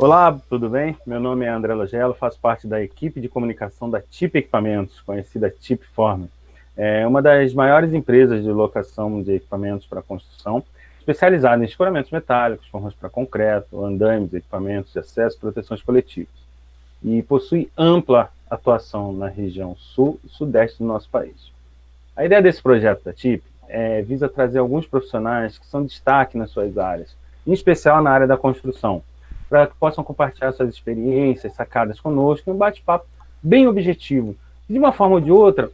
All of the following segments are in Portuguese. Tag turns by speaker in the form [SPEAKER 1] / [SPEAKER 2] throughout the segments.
[SPEAKER 1] Olá, tudo bem? Meu nome é André Logelo, faço parte da equipe de comunicação da TIP Equipamentos, conhecida TIP Form. É uma das maiores empresas de locação de equipamentos para construção, especializada em escoramentos metálicos, formas para concreto, andaimes, equipamentos de acesso e proteções coletivas. E possui ampla atuação na região sul e sudeste do nosso país. A ideia desse projeto da TIP visa trazer alguns profissionais que são destaque nas suas áreas, em especial na área da construção, para que possam compartilhar suas experiências, sacadas conosco, em um bate-papo bem objetivo. De uma forma ou de outra,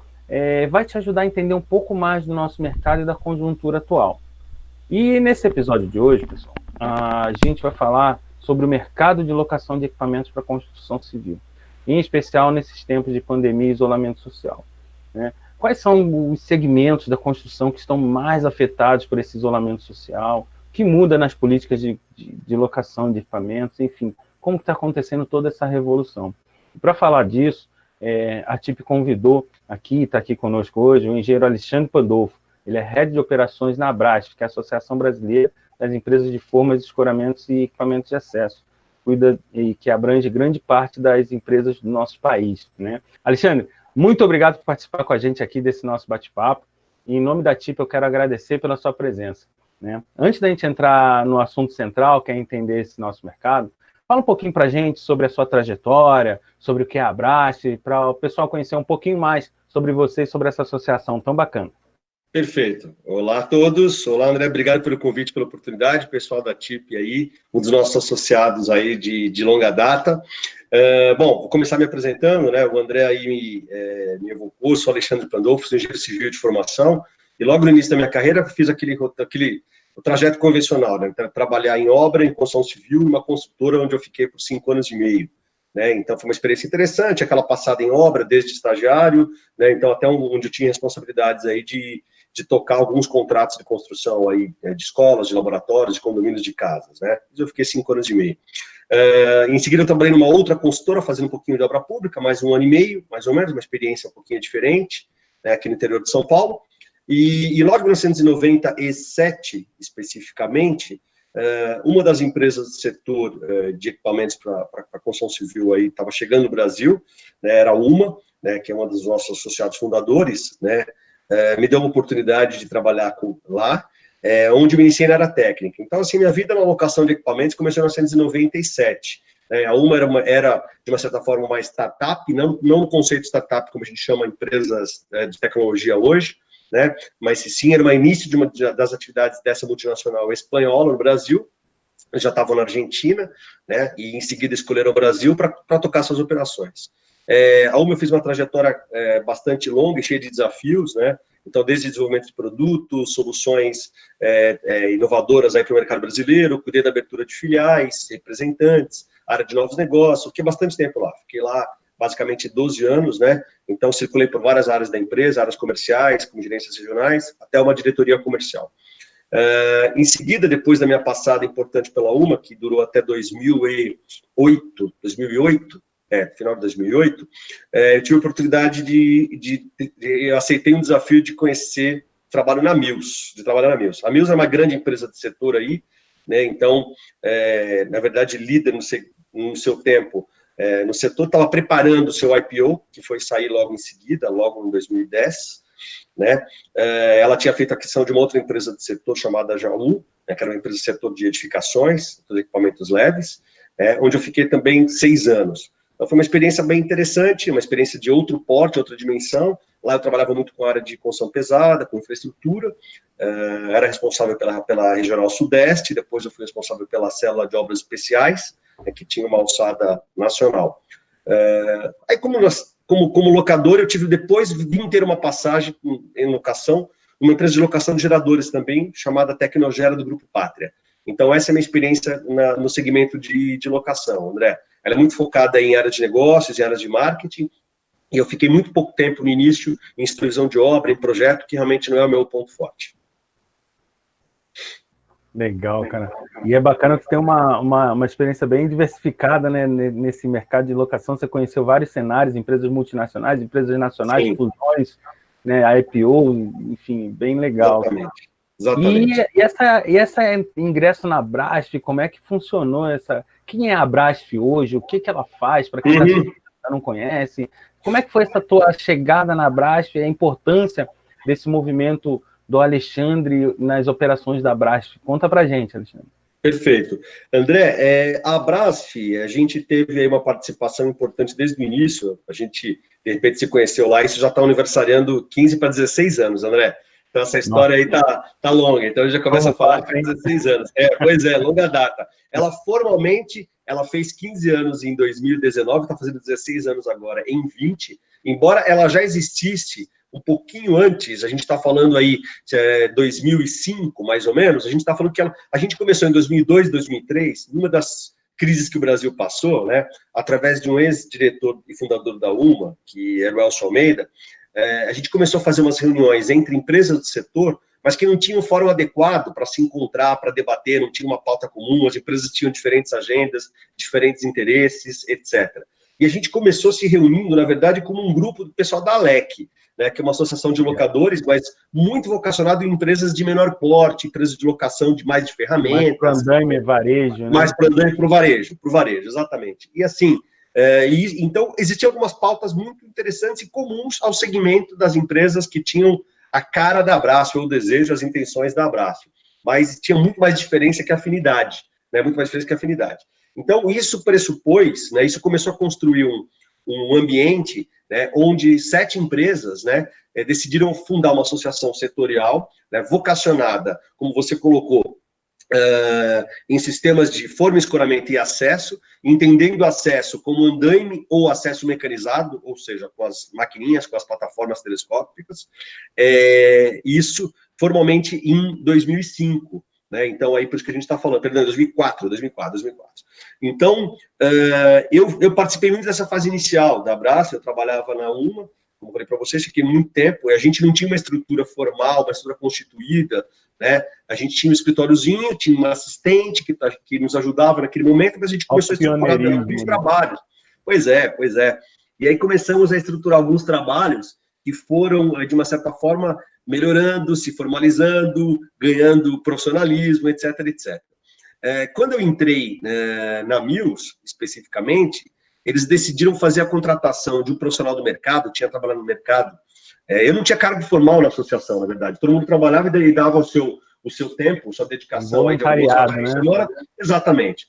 [SPEAKER 1] vai te ajudar a entender um pouco mais do nosso mercado e da conjuntura atual. E nesse episódio de hoje, pessoal, a gente vai falar sobre o mercado de locação de equipamentos para construção civil, em especial nesses tempos de pandemia e isolamento social, né? Quais são os segmentos da construção que estão mais afetados por esse isolamento social? O que muda nas políticas de locação de equipamentos? Enfim, como está acontecendo toda essa revolução? Para falar disso, a TIP convidou está aqui conosco hoje, o engenheiro Alexandre Pandolfo. Ele é head de operações na Abrasf, que é a Associação Brasileira das Empresas de Formas, Escoramentos e Equipamentos de Acesso, e que abrange grande parte das empresas do nosso país, né? Alexandre, muito obrigado por participar com a gente aqui desse nosso bate-papo. E em nome da TIP, eu quero agradecer pela sua presença, né? Antes da gente entrar no assunto central, que é entender esse nosso mercado, fala um pouquinho para a gente sobre a sua trajetória, sobre o que é a Abrasf, para o pessoal conhecer um pouquinho mais sobre você e sobre essa associação tão bacana.
[SPEAKER 2] Perfeito. Olá a todos. Olá, André. Obrigado pelo convite, pela oportunidade. Pessoal da TIP aí, um dos nossos associados aí de longa data. Bom, vou começar me apresentando, né? O André aí me evocou, sou Alexandre Pandolfo, sou engenheiro civil de formação, e logo no início da minha carreira fiz o trajeto convencional, né? Trabalhar em obra, em construção civil, numa construtora onde eu fiquei por 5 anos e meio. Né? Então, foi uma experiência interessante, aquela passada em obra, desde estagiário, né? Então, até onde eu tinha responsabilidades aí de tocar alguns contratos de construção aí, de escolas, de laboratórios, de condomínios de casas, né? Eu fiquei 5 anos e meio. Em seguida, eu trabalhei numa outra consultora, fazendo um pouquinho de obra pública, mais 1 ano e meio, mais ou menos, uma experiência um pouquinho diferente, né, aqui no interior de São Paulo. E logo em 1997, especificamente, uma das empresas do setor de equipamentos para construção civil aí estava chegando no Brasil, né, era a UMA, né, que é uma dos nossos associados fundadores, né, me deu uma oportunidade de trabalhar lá, onde eu me iniciei na área técnica. Então, assim, minha vida na locação de equipamentos começou em 1997. A UMA era, de uma certa forma, uma startup, não no conceito de startup, como a gente chama empresas de tecnologia hoje, né? Mas sim, era o início de uma das atividades dessa multinacional espanhola no Brasil. Eles já estavam na Argentina, né? E em seguida escolheram o Brasil para tocar suas operações. A UMA fez uma trajetória bastante longa e cheia de desafios, né? Então, desde desenvolvimento de produtos, soluções inovadoras para o mercado brasileiro, cuidei da abertura de filiais, representantes, área de novos negócios, fiquei bastante tempo lá. Fiquei lá basicamente 12 anos, né? Então, circulei por várias áreas da empresa, áreas comerciais, como gerências regionais, até uma diretoria comercial. Em seguida, depois da minha passada importante pela UMA, que durou até 2008, final de 2008, eu tive a oportunidade eu aceitei um desafio de conhecer trabalho na Mills, de trabalhar na Mills. A Mills é uma grande empresa do setor aí, né? Então, na verdade, líder no seu tempo, no setor, estava preparando o seu IPO, que foi sair logo em seguida, logo em 2010, né? Ela tinha feito a aquisição de uma outra empresa do setor chamada Jaú, né, que era uma empresa do setor de edificações, dos equipamentos leves, onde eu fiquei também 6 anos. Então, foi uma experiência bem interessante, uma experiência de outro porte, outra dimensão. Lá eu trabalhava muito com a área de construção pesada, com infraestrutura, era responsável pela Regional Sudeste, depois eu fui responsável pela célula de obras especiais, que tinha uma alçada nacional. Aí, como locador, eu tive depois, vim ter uma passagem em locação, uma empresa de locação de geradores também, chamada Tecnogera do Grupo Pátria. Então, essa é a minha experiência no segmento de locação, André. Ela é muito focada em áreas de negócios, em áreas de marketing, e eu fiquei muito pouco tempo no início em exclusão de obra, em projeto, que realmente não é o meu ponto forte.
[SPEAKER 1] Legal, cara. E é bacana que tem uma experiência bem diversificada, né, nesse mercado de locação. Você conheceu vários cenários, empresas multinacionais, empresas nacionais,
[SPEAKER 2] Sim.
[SPEAKER 1] fusões, né, a IPO, enfim, bem legal.
[SPEAKER 2] Exatamente. Exatamente.
[SPEAKER 1] E essa ingresso na Brasf, como é que funcionou essa? Quem é a Brasf hoje? O que ela faz? Para quem não conhece, como é que foi essa tua chegada na Brasf e a importância desse movimento do Alexandre nas operações da Brasf? Conta pra gente, Alexandre.
[SPEAKER 2] Perfeito. André, a Brasf, a gente teve aí uma participação importante desde o início, a gente, de repente, se conheceu lá, isso já está aniversariando 15 para 16 anos, André. Então, essa história aí tá longa, então a gente já começa a falar de 16 anos. Pois é, longa data. Ela formalmente, ela fez 15 anos em 2019, está fazendo 16 anos agora em 20, embora ela já existisse um pouquinho antes, a gente está falando aí 2005, mais ou menos, a gente está falando que a gente começou em 2002, 2003, numa das crises que o Brasil passou, né, através de um ex-diretor e fundador da UMA, que era o Elcio Almeida, a gente começou a fazer umas reuniões entre empresas do setor, mas que não tinham um fórum adequado para se encontrar, para debater, não tinha uma pauta comum, as empresas tinham diferentes agendas, diferentes interesses, etc. E a gente começou se reunindo, na verdade, como um grupo do pessoal da ALEC, né, que é uma associação de locadores, mas muito vocacionado em empresas de menor porte, empresas de locação de mais de ferramentas.
[SPEAKER 1] Mais para andaime, varejo, né?
[SPEAKER 2] Mais para andaime para o varejo, exatamente. E assim, então, existiam algumas pautas muito interessantes e comuns ao segmento das empresas que tinham a cara da Brasf, ou o desejo, as intenções da Brasf. Mas tinha muito mais diferença que afinidade, né? Muito mais diferença que afinidade. Então, isso pressupôs, né? Isso começou a construir um ambiente, né, onde 7 empresas, né, decidiram fundar uma associação setorial, né, vocacionada, como você colocou, em sistemas de forma, escoramento e acesso, entendendo acesso como andaime ou acesso mecanizado, ou seja, com as maquininhas, com as plataformas telescópicas, isso formalmente em 2005, né? Então, aí por isso que a gente está falando, perdão, 2004. Então, eu participei muito dessa fase inicial da Brasf, eu trabalhava na UMA, como falei para vocês, fiquei muito tempo, e a gente não tinha uma estrutura formal, uma estrutura constituída, né? A gente tinha um escritóriozinho, tinha uma assistente que nos ajudava naquele momento, mas a gente começou a estruturar alguns trabalhos. Pois é. E aí começamos a estruturar alguns trabalhos que foram, de uma certa forma, melhorando, se formalizando, ganhando profissionalismo, etc. Quando eu entrei na Mills, especificamente, eles decidiram fazer a contratação de um profissional do mercado, tinha trabalhado no mercado. Eu não tinha cargo formal na associação, na verdade. Todo mundo trabalhava e dava o seu tempo, sua dedicação. Aí de algumas horas por semana.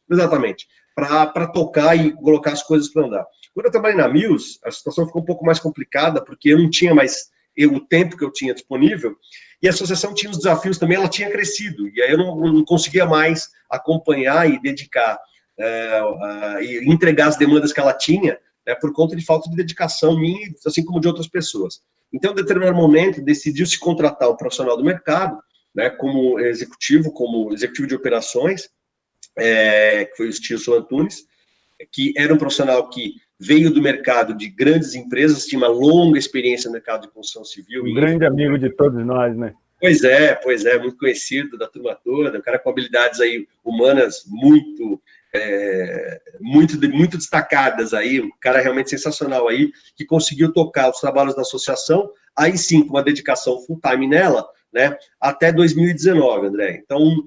[SPEAKER 2] Exatamente. Para tocar e colocar as coisas para andar. Quando eu trabalhei na Mills, a situação ficou um pouco mais complicada, porque eu não tinha mais o tempo que eu tinha disponível, e a associação tinha os desafios também, ela tinha crescido, e aí eu não conseguia mais acompanhar e dedicar, e entregar as demandas que ela tinha, por conta de falta de dedicação minha, assim como de outras pessoas. Então, em determinado momento, decidiu-se contratar um profissional do mercado, né, como executivo de operações, que foi o Stilson Antunes, que era um profissional que veio do mercado de grandes empresas, tinha uma longa experiência no mercado de construção civil.
[SPEAKER 1] Um grande amigo de todos nós, né?
[SPEAKER 2] Pois é, muito conhecido da turma toda, um cara com habilidades aí humanas muito destacadas aí, um cara realmente sensacional aí, que conseguiu tocar os trabalhos da associação, aí sim, com uma dedicação full time nela, né, até 2019, André. Então,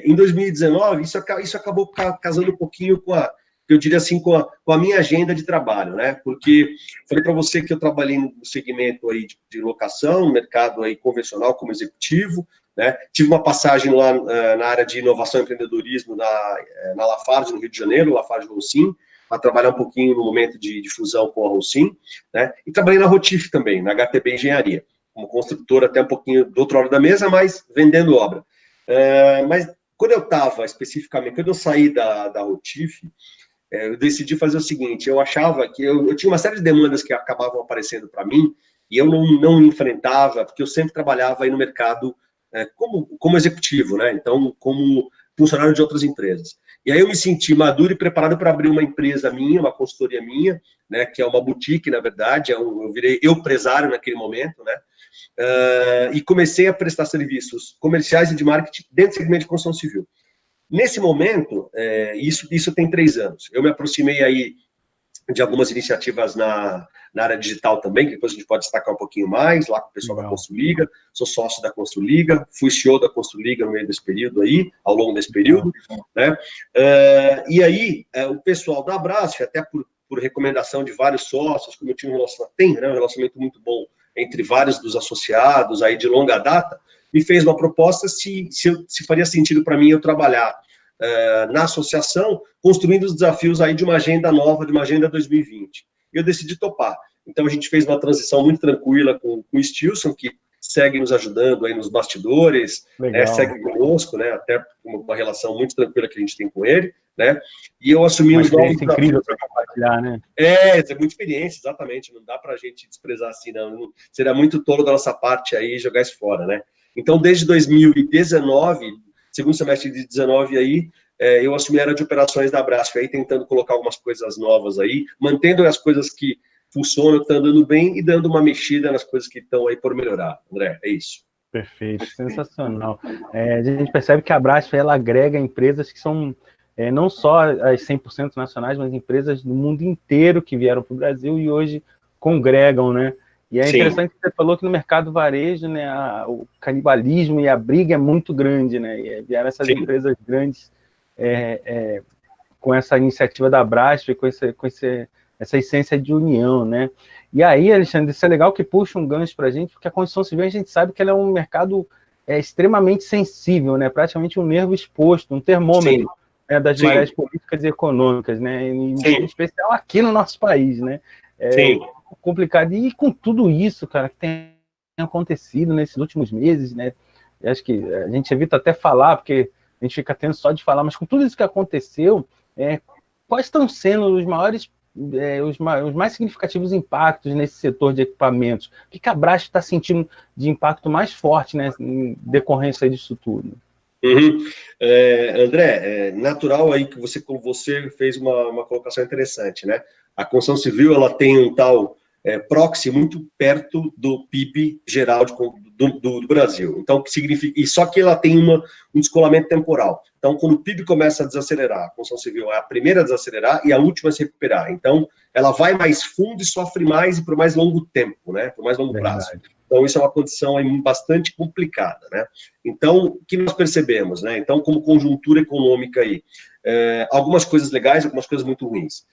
[SPEAKER 2] em 2019, isso acabou casando um pouquinho eu diria assim, com a minha agenda de trabalho, né? Porque falei para você que eu trabalhei no segmento aí de locação, no mercado aí convencional como executivo, né? Tive uma passagem lá na área de inovação e empreendedorismo na Lafarge, no Rio de Janeiro, Lafarge Holcim, para trabalhar um pouquinho no momento de fusão com a Holcim, né? E trabalhei na Rotif também, na HTB Engenharia, como construtora até um pouquinho do outro lado da mesa, mas vendendo obra. Mas quando eu estava especificamente, quando eu saí da Rotif, eu decidi fazer o seguinte, eu achava que eu tinha uma série de demandas que acabavam aparecendo para mim, e eu não enfrentava, porque eu sempre trabalhava aí no mercado como executivo, né? Então, como funcionário de outras empresas. E aí eu me senti maduro e preparado para abrir uma empresa minha, uma consultoria minha, né? Que é uma boutique, na verdade, eu virei empresário naquele momento, né? E comecei a prestar serviços comerciais e de marketing dentro do segmento de construção civil. Nesse momento, isso tem 3 anos. Eu me aproximei aí de algumas iniciativas na área digital também, que depois a gente pode destacar um pouquinho mais, lá com o pessoal da Construliga, sou sócio da Construliga, fui CEO da Construliga no meio desse período aí, ao longo desse período, né? E aí, o pessoal da Brasf, até por recomendação de vários sócios, como eu tinha um relacionamento muito bom entre vários dos associados aí de longa data, me fez uma proposta se faria sentido para mim eu trabalhar na associação, construindo os desafios aí de uma agenda nova, de uma agenda 2020. E eu decidi topar. Então, a gente fez uma transição muito tranquila com o Stilson, que segue nos ajudando aí nos bastidores, segue conosco, né, até uma relação muito tranquila que a gente tem com ele, né, e eu assumi os novos...
[SPEAKER 1] incrível para compartilhar, né?
[SPEAKER 2] É muita experiência, exatamente, não dá para a gente desprezar assim, não. Seria muito tolo da nossa parte aí jogar isso fora, né. Então, desde 2019, segundo semestre de 19 aí, eu assumi a área de operações da Brasf, aí tentando colocar algumas coisas novas aí, mantendo as coisas que funcionam, que estão andando bem, e dando uma mexida nas coisas que estão aí por melhorar. André, é isso.
[SPEAKER 1] Perfeito, sensacional. A gente percebe que a Brasf, ela agrega empresas que são não só as 100% nacionais, mas empresas do mundo inteiro que vieram para o Brasil e hoje congregam, né? E é interessante que você falou que no mercado varejo, né, o canibalismo e a briga é muito grande, né? E vieram essas empresas grandes com essa iniciativa da Brasf, com essa essência de união, né? E aí, Alexandre, isso é legal que puxa um gancho para a gente, porque a construção civil, a gente sabe que ela é um mercado extremamente sensível, né? Praticamente um nervo exposto, um termômetro das marés políticas e econômicas, né? Em especial aqui no nosso país, né? Complicado. E com tudo isso, cara, que tem acontecido nesses últimos meses, né? Eu acho que a gente evita até falar, porque a gente fica tendo só de falar, mas com tudo isso que aconteceu, quais estão sendo os maiores, os mais significativos impactos nesse setor de equipamentos? O que a Brasf está sentindo de impacto mais forte, né, em decorrência disso tudo?
[SPEAKER 2] André, natural aí que você fez uma colocação interessante, né? A construção civil, ela tem um tal proxy muito perto do PIB geral do Brasil. Então, o que significa? E só que ela tem um descolamento temporal. Então, quando o PIB começa a desacelerar, a construção civil é a primeira a desacelerar e a última a se recuperar. Então, ela vai mais fundo e sofre mais e por mais longo tempo, né? Por mais longo prazo. Então, isso é uma condição aí bastante complicada, né? Então, o que nós percebemos, né? Então, como conjuntura econômica aí, algumas coisas legais, algumas coisas muito ruins.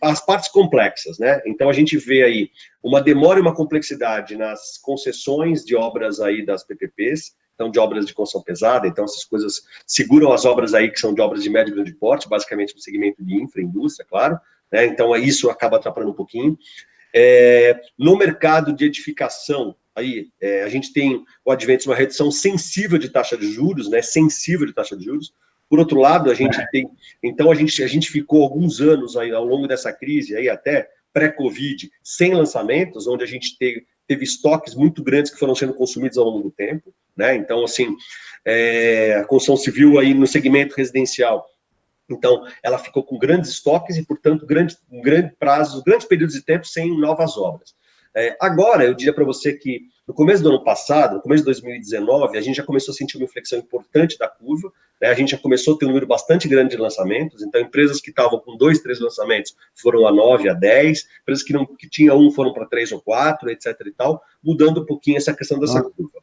[SPEAKER 2] As partes complexas, né? Então, a gente vê aí uma demora e uma complexidade nas concessões de obras aí das PPPs, então, de obras de construção pesada, então, essas coisas seguram as obras aí que são de obras de médio e grande porte, basicamente no segmento de infra, indústria, claro, né? Então, isso acaba atrapalhando um pouquinho. No mercado de edificação, aí, a gente tem o advento de uma redução sensível de taxa de juros, né? Sensível de taxa de juros. Por outro lado, a gente tem... Então, a gente ficou alguns anos aí, ao longo dessa crise, aí até pré-Covid, sem lançamentos, onde a gente teve estoques muito grandes que foram sendo consumidos ao longo do tempo, né? Então, assim, a construção civil aí no segmento residencial, então, ela ficou com grandes estoques e, portanto, grandes períodos de tempo sem novas obras. Agora, eu diria para você que no começo do ano passado, no começo de 2019, a gente já começou a sentir uma inflexão importante da curva, né? A gente já começou a ter um número bastante grande de lançamentos, então empresas que estavam com 2, 3 lançamentos foram a 9, a 10, empresas que tinham um foram para 3 ou 4, etc. e tal, mudando um pouquinho essa questão dessa curva.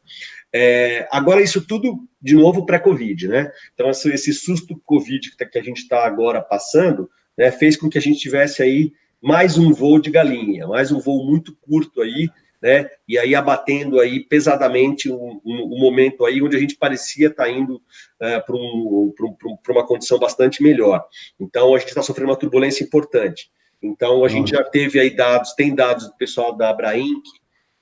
[SPEAKER 2] Agora, isso tudo, de novo, pré-Covid, né? Então, esse susto Covid que a gente está agora passando, né, fez com que a gente tivesse aí mais um voo de galinha, mais um voo muito curto aí, né, e aí abatendo aí pesadamente um momento aí onde a gente parecia estar indo para uma condição bastante melhor. Então, a gente está sofrendo uma turbulência importante. Então, a gente já teve aí tem dados do pessoal da Abrainc,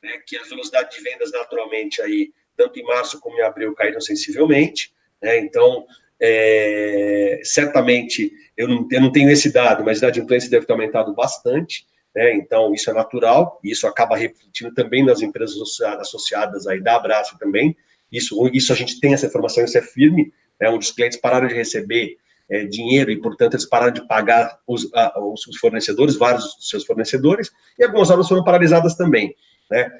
[SPEAKER 2] né, que as velocidades de vendas naturalmente aí, tanto em março como em abril, caíram sensivelmente, né, então... certamente, eu não tenho esse dado, mas a inadimplência deve ter aumentado bastante, né? Então isso é natural, e isso acaba refletindo também nas empresas associadas aí da Brasf também, isso a gente tem essa informação, isso é firme, né? Onde os clientes pararam de receber dinheiro e, portanto, eles pararam de pagar os fornecedores, vários dos seus fornecedores, e algumas obras foram paralisadas também, né?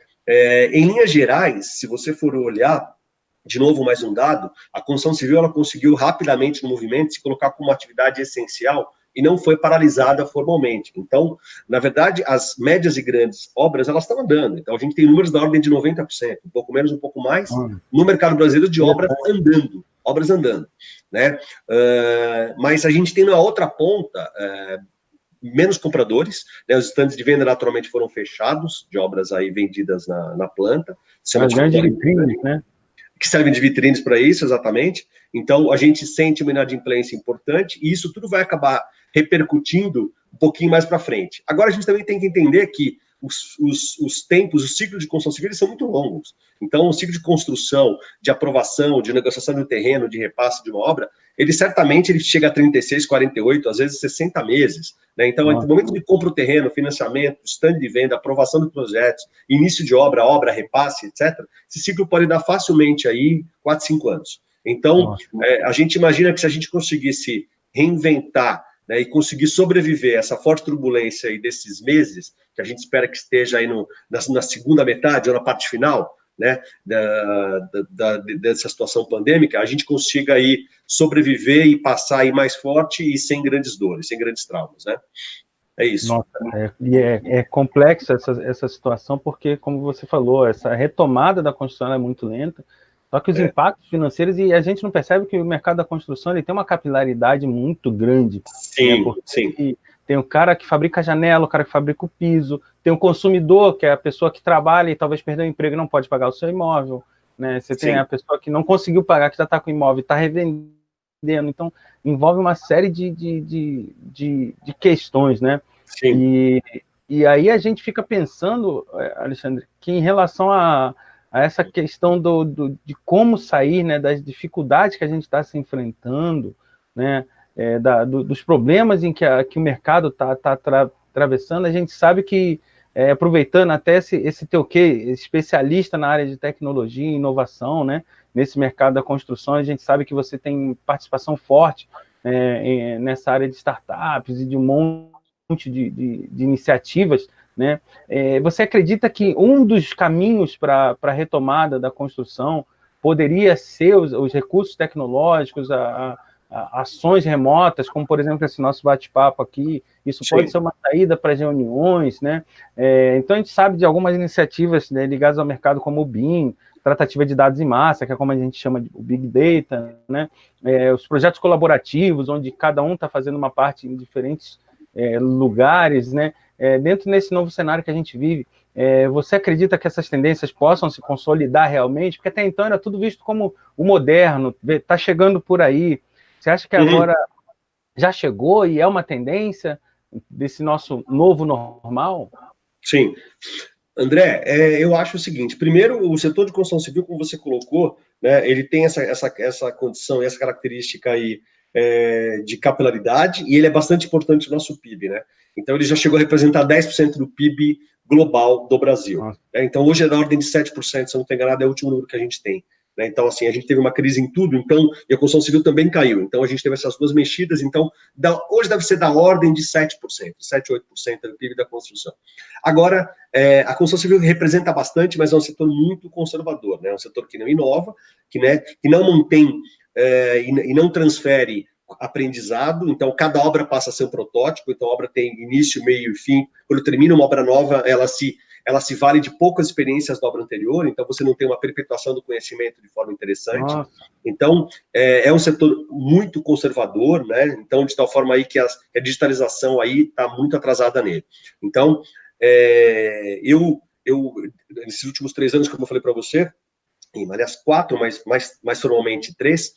[SPEAKER 2] Em linhas gerais, se você for olhar, de novo, mais um dado, a construção civil ela conseguiu rapidamente no movimento se colocar como uma atividade essencial e não foi paralisada formalmente. Então, na verdade, as médias e grandes obras, elas estão andando. Então, a gente tem números da ordem de 90%, um pouco menos, um pouco mais, no mercado brasileiro de obras andando, né? Mas a gente tem na outra ponta menos compradores, né? Os estandes de venda naturalmente foram fechados, de obras aí vendidas na planta.
[SPEAKER 1] As grandes vitrines, né?
[SPEAKER 2] Que servem de vitrines para isso, exatamente. Então, a gente sente uma inadimplência importante e isso tudo vai acabar repercutindo um pouquinho mais para frente. Agora, a gente também tem que entender que os tempos, os ciclos de construção civil, eles são muito longos. Então, o ciclo de construção, de aprovação, de negociação do terreno, de repasse de uma obra, ele certamente chega a 36, 48, às vezes 60 meses. Né? Então, entre o momento de compra o terreno, financiamento, stand de venda, aprovação de projetos, início de obra, repasse, etc., esse ciclo pode dar facilmente aí 4, 5 anos. Então, a gente imagina que se a gente conseguisse reinventar, né, e conseguir sobreviver a essa forte turbulência aí desses meses, que a gente espera que esteja aí na segunda metade ou na parte final, né, dessa situação pandêmica, a gente consiga aí sobreviver e passar aí mais forte e sem grandes dores, sem grandes traumas, né? É isso.
[SPEAKER 1] Nossa, é complexa essa situação, porque, como você falou, essa retomada da construção é muito lenta, só que os impactos financeiros, e a gente não percebe que o mercado da construção ele tem uma capilaridade muito grande.
[SPEAKER 2] Sim,
[SPEAKER 1] né?
[SPEAKER 2] sim.
[SPEAKER 1] Tem o cara que fabrica a janela, o cara que fabrica o piso, tem o consumidor, que é a pessoa que trabalha e talvez perdeu o emprego e não pode pagar o seu imóvel. Né? Você tem a pessoa que não conseguiu pagar, que já está com o imóvel e está revendendo. Então, envolve uma série de questões, né?
[SPEAKER 2] Sim.
[SPEAKER 1] E aí a gente fica pensando, Alexandre, que em relação a essa questão de como sair, né, das dificuldades que a gente está se enfrentando, né, dos problemas em que o mercado está atravessando, a gente sabe que, aproveitando até esse teu especialista na área de tecnologia e inovação, né, nesse mercado da construção, a gente sabe que você tem participação forte nessa área de startups e de um monte de iniciativas, né? Você acredita que um dos caminhos para a retomada da construção poderia ser os recursos tecnológicos, ações remotas, como, por exemplo, esse nosso bate-papo aqui? Isso pode ser uma saída para as reuniões, né? Então, a gente sabe de algumas iniciativas, né, ligadas ao mercado, como o BIM, tratativa de dados em massa, que é como a gente chama de Big Data, né? Os projetos colaborativos, onde cada um está fazendo uma parte em diferentes lugares, né? Dentro desse novo cenário que a gente vive, você acredita que essas tendências possam se consolidar realmente? Porque até então era tudo visto como o moderno, está chegando por aí. Você acha que agora já chegou e é uma tendência desse nosso novo normal?
[SPEAKER 2] Sim. André, eu acho o seguinte: primeiro, o setor de construção civil, como você colocou, né, ele tem essa condição e essa característica aí de capilaridade, e ele é bastante importante no nosso PIB, né? Então, ele já chegou a representar 10% do PIB global do Brasil. Né? Então, hoje é da ordem de 7%, se eu não estou enganado, é o último número que a gente tem. Né? Então, assim, a gente teve uma crise em tudo, então, e a construção civil também caiu. Então, a gente teve essas duas mexidas, então, hoje deve ser da ordem de 7%, 7, 8% do PIB da construção. Agora, a construção civil representa bastante, mas é um setor muito conservador, né? É um setor que não inova, que não mantém e não transfere aprendizado, então cada obra passa a ser um protótipo, então a obra tem início, meio e fim. Quando termina uma obra nova, ela se vale de poucas experiências da obra anterior, então você não tem uma perpetuação do conhecimento de forma interessante. Nossa. Então, é um setor muito conservador, né? Então, de tal forma aí que a digitalização aí está muito atrasada nele. Então, eu nesses últimos 3 anos, como eu falei para você, aliás, 4, mas formalmente 3,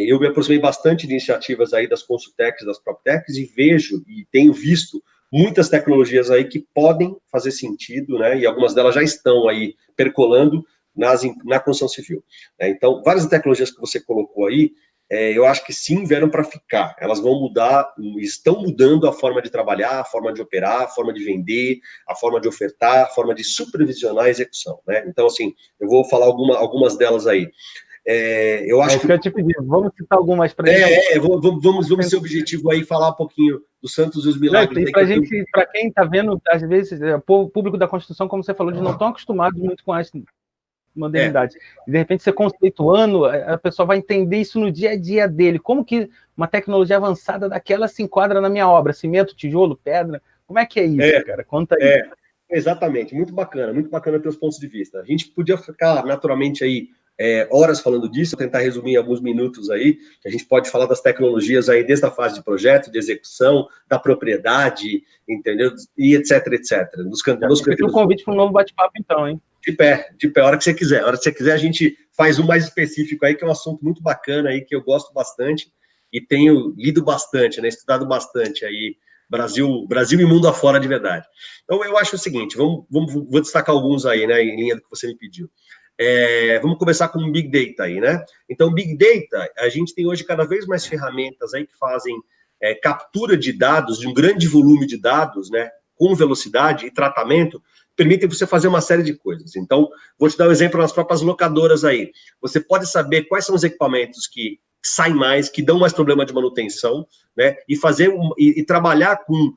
[SPEAKER 2] eu me aproximei bastante de iniciativas aí das Consultecs, das PropTechs, e vejo e tenho visto muitas tecnologias aí que podem fazer sentido, né? E algumas delas já estão aí percolando na construção civil. Então, várias tecnologias que você colocou aí, eu acho que sim, vieram para ficar. Elas vão mudar, estão mudando a forma de trabalhar, a forma de operar, a forma de vender, a forma de ofertar, a forma de supervisionar a execução, né? Então, assim, eu vou falar algumas delas aí. Eu acho
[SPEAKER 1] que eu te pedi, vamos citar algumas para
[SPEAKER 2] vamos ser objetivo aí, falar um pouquinho do Santos e os milagres.
[SPEAKER 1] Para quem está vendo, às vezes, o público da construção, como você falou, de não estão acostumados muito com as modernidade. E, de repente, você conceituando, a pessoa vai entender isso no dia a dia dele. Como que uma tecnologia avançada daquela se enquadra na minha obra? Cimento, tijolo, pedra? Como é que é isso, cara? Conta aí.
[SPEAKER 2] Exatamente, muito bacana ter os pontos de vista. A gente podia ficar naturalmente aí horas falando disso, tentar resumir em alguns minutos aí, que a gente pode falar das tecnologias aí desde a fase de projeto, de execução, da propriedade, entendeu? E etc.
[SPEAKER 1] Fica o convite para um novo bate-papo então, hein?
[SPEAKER 2] De pé, a hora que você quiser. A hora que você quiser, a gente faz um mais específico aí, que é um assunto muito bacana aí, que eu gosto bastante e tenho lido bastante, né? Estudado bastante aí, Brasil e mundo afora de verdade. Então, eu acho o seguinte, vou destacar alguns aí, né, em linha do que você me pediu. Vamos começar com Big Data aí, né? Então, Big Data, a gente tem hoje cada vez mais ferramentas aí que fazem captura de dados, de um grande volume de dados, né, com velocidade e tratamento, permitem você fazer uma série de coisas. Então, vou te dar um exemplo nas próprias locadoras aí. Você pode saber quais são os equipamentos que saem mais, que dão mais problema de manutenção, né, e trabalhar com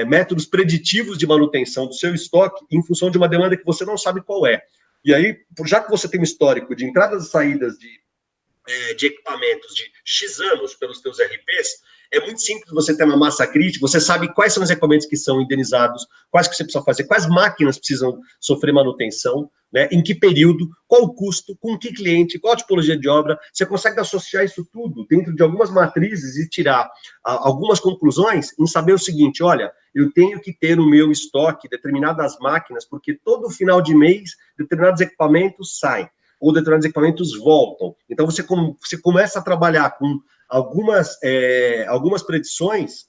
[SPEAKER 2] métodos preditivos de manutenção do seu estoque em função de uma demanda que você não sabe qual é. E aí, já que você tem um histórico de entradas e saídas de equipamentos de X anos pelos seus RPs, é muito simples você ter uma massa crítica, você sabe quais são os equipamentos que são indenizados, quais que você precisa fazer, quais máquinas precisam sofrer manutenção, né, em que período, qual o custo, com que cliente, qual a tipologia de obra. Você consegue associar isso tudo dentro de algumas matrizes e tirar algumas conclusões em saber o seguinte: olha, eu tenho que ter no meu estoque determinadas máquinas, porque todo final de mês determinados equipamentos saem, ou determinados equipamentos voltam. Então, você começa a trabalhar com algumas predições,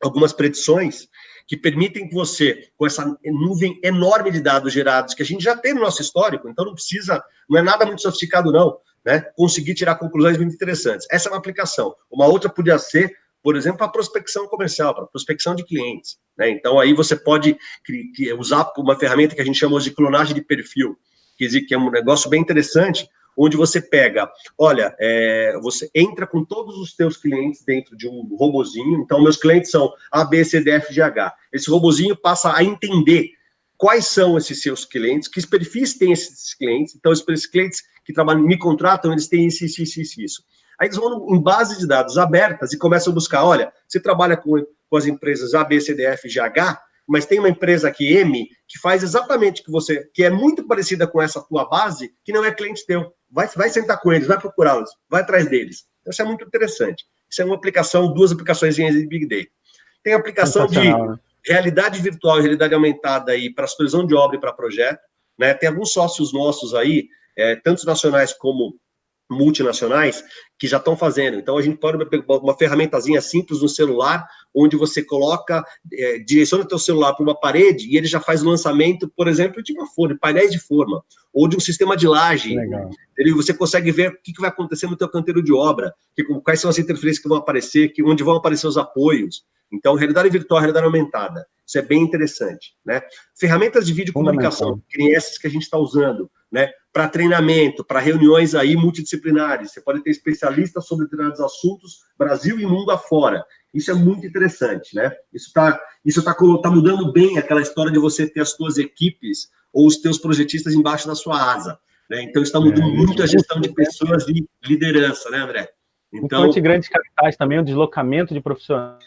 [SPEAKER 2] algumas predições que permitem que você, com essa nuvem enorme de dados gerados, que a gente já tem no nosso histórico, então não é nada muito sofisticado não, né, conseguir tirar conclusões muito interessantes. Essa é uma aplicação. Uma outra podia ser, por exemplo, a prospecção comercial, para prospecção de clientes, né? Então, aí você pode usar uma ferramenta que a gente chama de clonagem de perfil, que é um negócio bem interessante, onde você pega, olha, você entra com todos os teus clientes dentro de um robozinho. Então, meus clientes são A, B, C, D, F, G, H. Esse robozinho passa a entender quais são esses seus clientes, que perfis têm esses clientes. Então, esses clientes que trabalham, me contratam, eles têm isso. Aí eles vão em base de dados abertas e começam a buscar, olha, você trabalha com as empresas A, B, C, D, F, G, H, mas tem uma empresa aqui, M, que faz exatamente o que você, que é muito parecida com essa tua base, que não é cliente teu. Vai sentar com eles, vai procurá-los, vai atrás deles. Então, isso é muito interessante. Isso é uma aplicação, duas aplicações de Big Data. Tem a aplicação de realidade virtual e realidade aumentada aí para supervisão de obra e para projeto, né? Tem alguns sócios nossos aí, tanto nacionais como multinacionais, que já estão fazendo. Então, a gente pode uma ferramentazinha simples no celular, onde você coloca, direciona o teu celular para uma parede e ele já faz o lançamento, por exemplo, de uma forma, de painéis de forma, ou de um sistema de laje.
[SPEAKER 1] Legal.
[SPEAKER 2] Você consegue ver o que vai acontecer no teu canteiro de obra, quais são as interferências que vão aparecer, onde vão aparecer os apoios. Então, realidade virtual, realidade aumentada. Isso é bem interessante, né? Ferramentas de vídeo comunicação, que nem essas que a gente está usando, né? Para treinamento, para reuniões aí multidisciplinares. Você pode ter especialistas sobre determinados assuntos, Brasil e mundo afora. Isso é muito interessante, né? Isso tá mudando bem aquela história de você ter as suas equipes ou os teus projetistas embaixo da sua asa, né? Então, está mudando muito a gestão de pessoas de liderança, né, André?
[SPEAKER 1] Então, grandes capitais também, o deslocamento de profissionais.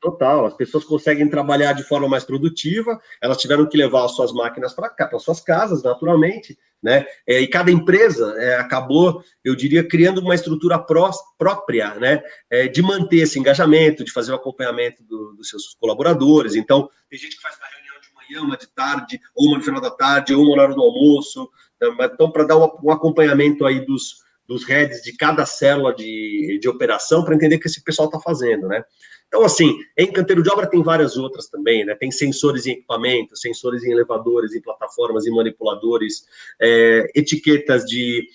[SPEAKER 2] Total. As pessoas conseguem trabalhar de forma mais produtiva, elas tiveram que levar as suas máquinas para cá, para suas casas, naturalmente, né? E cada empresa acabou, eu diria, criando uma estrutura própria, né? De manter esse engajamento, de fazer o acompanhamento dos seus colaboradores. Então, tem gente que faz uma reunião de manhã, uma de tarde, ou uma no final da tarde, ou uma na hora do almoço. Então, para dar um acompanhamento aí dos heads de cada célula de operação, para entender o que esse pessoal está fazendo, né? Então, assim, em canteiro de obra tem várias outras também, né? Tem sensores em equipamentos, sensores em elevadores, em plataformas, em manipuladores, etiquetas de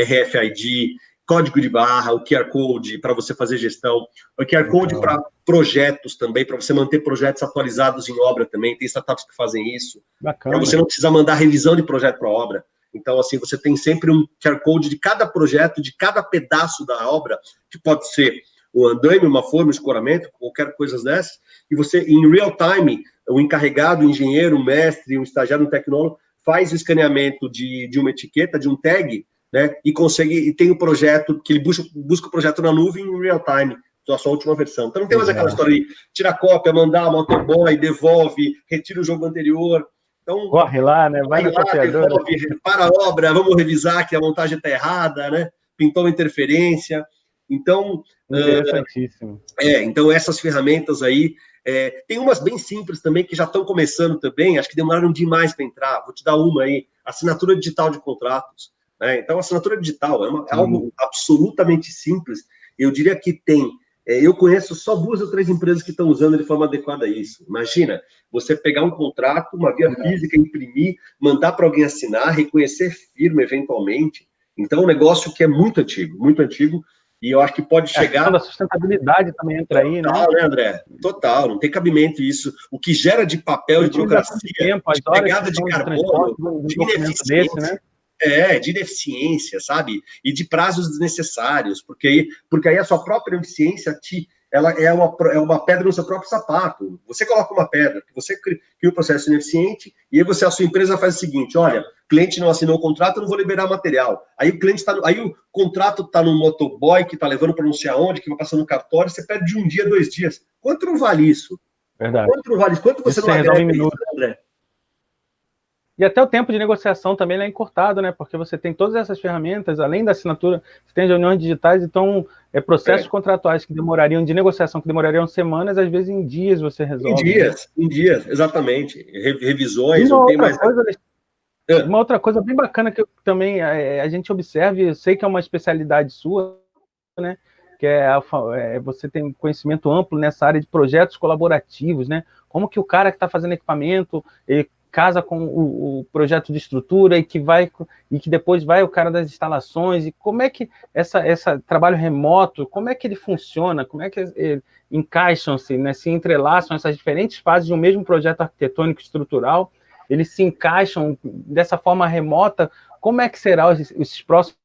[SPEAKER 2] RFID, código de barra, o QR Code para você fazer gestão, o QR Code para projetos também, para você manter projetos atualizados em obra também, tem startups que fazem isso. Para você não precisar mandar revisão de projeto para obra. Então, assim, você tem sempre um QR Code de cada projeto, de cada pedaço da obra, que pode ser o andaime, uma forma, um escoramento, qualquer coisa dessas, e você, em real time, o encarregado, o engenheiro, o mestre, o estagiário, o tecnólogo, faz o escaneamento de uma etiqueta, de um tag, né, e tem o projeto, que ele busca o projeto na nuvem em real time, a sua última versão. Então não tem mais aquela história de tirar cópia, mandar, motoboy, devolve, retira o jogo anterior. Então,
[SPEAKER 1] corre lá, né? Vai na copiadora.
[SPEAKER 2] Devolve, para a obra, vamos revisar que a montagem está errada, né? Pintou uma interferência. Então,
[SPEAKER 1] interessantíssimo.
[SPEAKER 2] Então essas ferramentas aí, tem umas bem simples também que já estão começando também, acho que demoraram demais para entrar. Vou te dar uma aí, assinatura digital de contratos. Né? Então, a assinatura digital é algo absolutamente simples. Eu diria que tem. Eu conheço só 2 ou 3 empresas que estão usando de forma adequada isso. Imagina, você pegar um contrato, uma via física, imprimir, mandar para alguém assinar, reconhecer firma eventualmente. Então, é um negócio que é muito antigo, e eu acho que pode chegar... A
[SPEAKER 1] questão da sustentabilidade também entra aí, né?
[SPEAKER 2] Total, né, André? Total, não tem cabimento isso. O que gera de papel, de burocracia, de pegada de carbono, de ineficiência... De ineficiência, sabe? E de prazos desnecessários, porque aí a sua própria eficiência ela é uma pedra no seu próprio sapato. Você coloca uma pedra, que você cria um processo ineficiente, e aí a sua empresa faz o seguinte: olha, o cliente não assinou o contrato, eu não vou liberar material. Aí o contrato está no motoboy que está levando para não sei aonde, que vai passando no cartório, você perde de 1 dia, 2 dias. Quanto não vale isso?
[SPEAKER 1] Verdade.
[SPEAKER 2] Quanto não vale isso? Quanto você não agrega isso, André?
[SPEAKER 1] E até o tempo de negociação também é encurtado, né? Porque você tem todas essas ferramentas, além da assinatura, você tem reuniões digitais, então processos contratuais que demorariam, de negociação que demorariam semanas, às vezes em dias você resolve.
[SPEAKER 2] Em dias, exatamente. Revisões, não tem mais...
[SPEAKER 1] Uma outra coisa bem bacana que também a gente observa, e eu sei que é uma especialidade sua, né? Que você tem conhecimento amplo nessa área de projetos colaborativos, né? Como que o cara que está fazendo equipamento, ele casa com o projeto de estrutura e que depois vai o cara das instalações, e como é que esse trabalho remoto, como é que ele funciona, como é que encaixam-se, né, se entrelaçam essas diferentes fases de um mesmo projeto arquitetônico estrutural, eles se encaixam dessa forma remota, como é que será esses próximos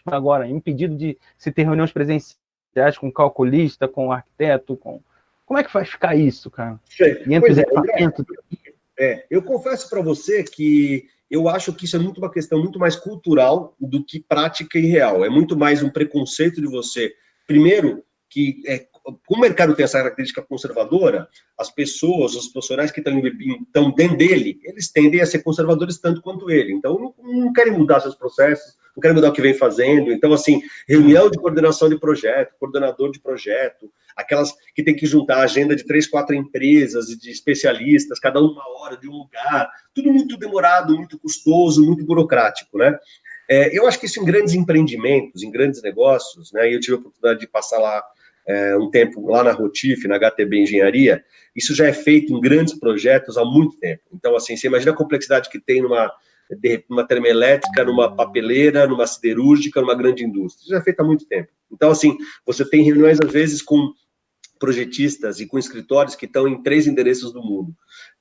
[SPEAKER 1] agora, impedido de se ter reuniões presenciais com calculista, com arquiteto, como é que vai ficar isso, cara? E entre os equipamentos...
[SPEAKER 2] Eu confesso para você que eu acho que isso é muito uma questão muito mais cultural do que prática e real. É muito mais um preconceito de você. Primeiro, que como o mercado tem essa característica conservadora, as pessoas, os profissionais que estão dentro dele, eles tendem a ser conservadores tanto quanto ele. Então, não querem mudar seus processos, não querem mudar o que vem fazendo. Então, assim, reunião de coordenação de projeto, coordenador de projeto, aquelas que tem que juntar a agenda de 3, 4 empresas e de especialistas, cada uma hora de um lugar, tudo muito demorado, muito custoso, muito burocrático, né? Eu acho que isso em grandes empreendimentos, em grandes negócios, né? Eu tive a oportunidade de passar lá um tempo lá na Rotif, na HTB Engenharia, isso já é feito em grandes projetos há muito tempo. Então, assim, você imagina a complexidade que tem numa termoelétrica, numa papeleira, numa siderúrgica, numa grande indústria. Isso já é feito há muito tempo. Então, assim, você tem reuniões, às vezes, com projetistas e com escritórios que estão em 3 endereços do mundo.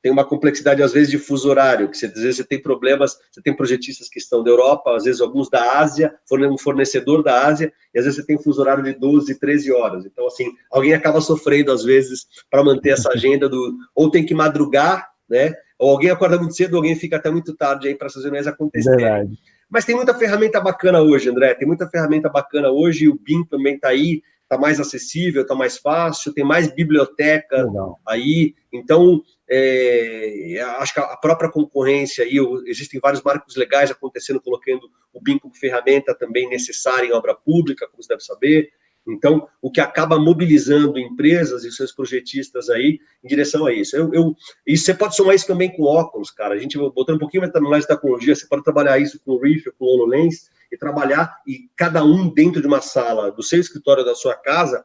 [SPEAKER 2] Tem uma complexidade, às vezes, de fuso horário, que às vezes você tem problemas, você tem projetistas que estão da Europa, às vezes alguns da Ásia, um fornecedor da Ásia, e às vezes você tem fuso horário de 12, 13 horas. Então, assim, alguém acaba sofrendo, às vezes, para manter essa agenda ou tem que madrugar, né? Ou alguém acorda muito cedo, ou alguém fica até muito tarde aí para essas reuniões acontecerem.
[SPEAKER 1] Verdade.
[SPEAKER 2] Mas tem muita ferramenta bacana hoje, André, tem muita ferramenta bacana hoje, o BIM também está aí, está mais acessível, está mais fácil, tem mais biblioteca aí, então acho que a própria concorrência aí, existem vários marcos legais acontecendo, colocando o BIM como ferramenta também necessária em obra pública, como você deve saber. Então, o que acaba mobilizando empresas e seus projetistas aí em direção a isso. E você pode somar isso também com óculos, cara. A gente botando um pouquinho mais de tecnologia, você pode trabalhar isso com o Riff, com o HoloLens, e trabalhar, e cada um dentro de uma sala do seu escritório, da sua casa,